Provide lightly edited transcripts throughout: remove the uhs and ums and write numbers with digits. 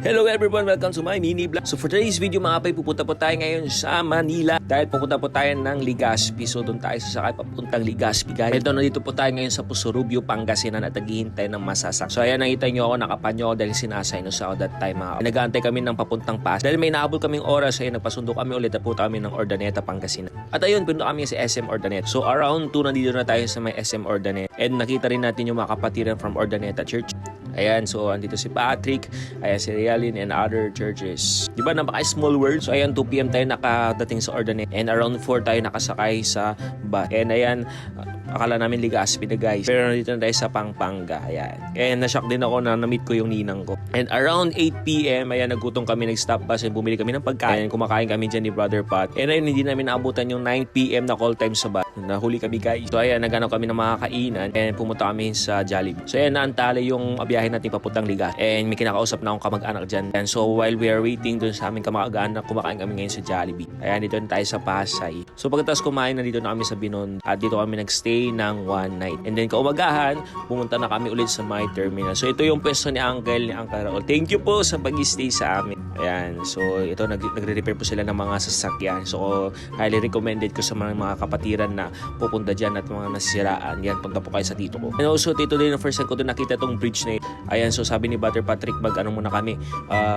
Hello everyone! Welcome to my mini vlog. So for today's video mga kapay, pupunta po tayo ngayon sa Manila dahil pupunta po tayo ng Legazpi. So doon tayo sasakay papuntang Legazpi guys. Ito, nandito po tayo ngayon sa Pusurubio, Pangasinan at naghihintay ng masasak. So ayan, nakita nyo ako, nakapanyo ako dahil sinasaynos ako that time mga kapay. Nag-aantay kami ng papuntang Pas. Dahil may nahabol kaming oras, ayun, nagpasundo kami ulit na po kami ng Urdaneta, Pangasinan. At ayun, pinuno kami sa SM Urdaneta. So around 2 nandito na tayo sa may SM Urdaneta. And nakita rin natin yung mga kapatiran from Urdaneta Church. Ayan, so andito si Patrick, ayan si Realin and other churches. Diba, napaka-small world. So ayan, 2 PM tayo nakadating sa Urdaneta. And around 4 tayo nakasakay sa bus. And ayan, akala namin Legazpi na guys. Pero nandito na tayo sa Pampanga. Ayan. And na-shock din ako na na-meet ko yung ninang ko. And around 8 PM, ayan, nagutong kami, nag-stop bus and bumili kami ng pagkain. Kumakain kami dyan ni Brother Pat. And ayun, hindi namin naabutan yung 9 PM na call time sa bus. Nahuli kami guys. So ayan, naghanap kami ng mga kainan and pumunta kami sa Jollibee. So ayan, naantala yung biyahe natin papuntang Legazpi. And may kinakausap na akong kamag-anak dyan. And so while we are waiting dun sa aming kamag-anak, kumakain kami ngayon sa Jollibee. Ayan, dito na tayo sa Pasay. So pagkatapos kumain, nandito na kami sa Binondo. At dito kami nagstay ng 1 night. And then kaumagahan, pumunta na kami ulit sa my terminal. So ito yung pwesto ni Uncle Raul. Thank you po sa pag-stay sa amin. Ayan, so ito nagre-repair po sila ng mga sasakyan. So highly recommended ko sa mga kapatiran na pupunta dyan at mga nasisiraan. Yan, punta po kayo sa tito ko. And also, tito din, first time ko doon nakita tong bridge na yun. Ayan, so sabi ni Brother Patrick, muna kami,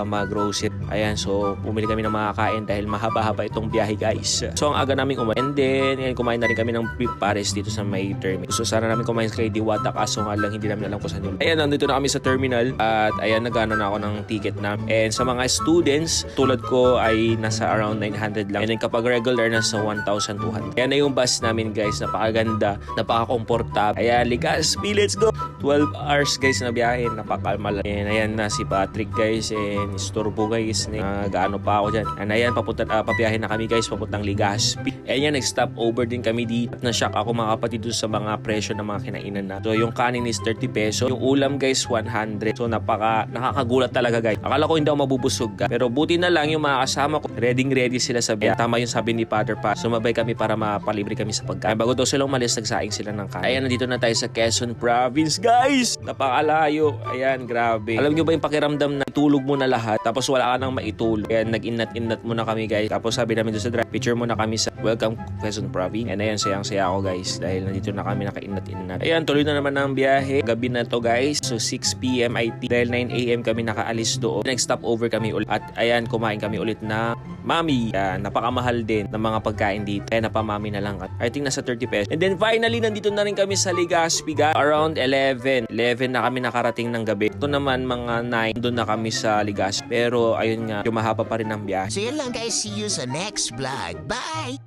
mag-grocery. Ayan, so bumili kami ng mga kain dahil mahaba-haba itong biyahe guys. So ang aga namin umalis. And then, ayan, kumain na rin kami ng beef pares dito sa may terminal. So sana namin kumain kay Diwata, kaso nga lang hindi namin alam kung saan yun. Ayan, nandito na kami sa terminal at ayan, nagano na ako ng ticket na. And sa mga students, tulad ko ay nasa around 900 lang. And then kapag regular, nasa 1,200. Ayan na yung bus namin guys, napakaganda, napaka-comfortable. Ayan, Legazpi, let's go! 12 hours guys na biyahe, napakalma lang. And ayan na si Patrick guys, and istorbo guys, gaano pa ako dyan. And ayan, pabiyahe na kami guys, papuntang Legazpi. Ayan, nag-stop over din kami dito. Na-shock ako mga kapatid doon sa mga presyo ng mga kinainan na. So yung kanin is 30 peso, yung ulam guys 100. So nakakagulat talaga guys. Akala ko hindi ako mabubusog guys. Pero buti na lang yung mga kasama ko, ready sila sa biyahe. Tama yung sabi ni Father Pa. Sumabay kami para mapalibre kami sa pagkain. Bago daw sila umalis, nagsaing sila ng kanin. Ayan, nandito na tayo sa Quezon Province guys. Napakalayo. Ayan, grabe. Alam nyo ba yung pakiramdam na itulog mo na lahat tapos wala ka nang maitulog. Ayan, nag-inat-inat muna kami guys. Tapos sabi namin doon sa drive, picture muna kami sa Welcome Quezon Province. And ayan, sayang-saya ako guys dahil nandito na kami naka-inat-inat. Ayan, tuloy na naman ang biyahe. Gabi na to guys. So 6 PM IT. Dahil 9 AM kami nakaalis doon. Nag-stop over kami ulit. At ayan, kumain kami ulit na mami. Ayan, napakamahal din ng mga pagkain dito. Kaya napamami na lang. I think nasa 30 pesos. And then finally, nandito na rin kami sa Legazpi guys. Around 11 na kami nakarating ng gabi. Ito naman mga 9, doon na kami sa Legazpi. Pero ayun nga, yung mahaba pa rin ang biyahe. So yun lang guys, see you sa next vlog. Bye!